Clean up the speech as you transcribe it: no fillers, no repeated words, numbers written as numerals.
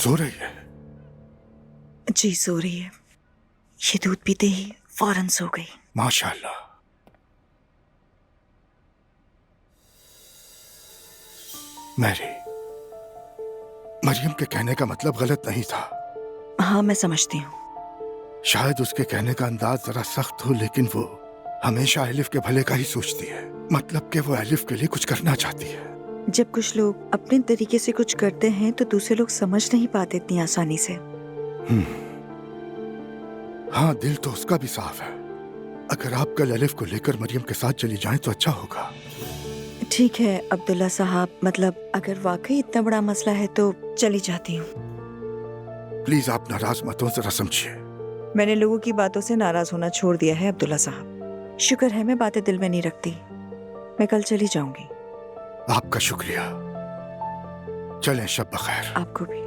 सो रही है? जी सो रही है। ये दूध पीते ही फौरन सो गई। माशाल्लाह। मैरी, मरियम के कहने का मतलब गलत नहीं था। हाँ मैं समझती हूँ। शायद उसके कहने का अंदाज जरा सख्त हो, लेकिन वो हमेशा एलिफ के भले का ही सोचती है। मतलब कि वो एलिफ के लिए कुछ करना चाहती है। जब कुछ लोग अपने तरीके से कुछ करते हैं तो दूसरे लोग समझ नहीं पाते इतनी आसानी से। हाँ, दिल तो उसका भी साफ है। अगर आप कल एलिफ को लेकर मरियम के साथ चली जाएं तो अच्छा होगा। ठीक है अब्दुल्ला साहब, मतलब अगर वाकई इतना बड़ा मसला है तो चली जाती हूँ। प्लीज आप नाराज मत हो, जरा समझिए। मैंने लोगों की बातों से नाराज होना छोड़ दिया है अब्दुल्ला साहब। शुक्र है मैं बातें दिल में नहीं रखती। मैं कल चली जाऊंगी। आपका शुक्रिया। चलें, शब बखैर। आपको भी।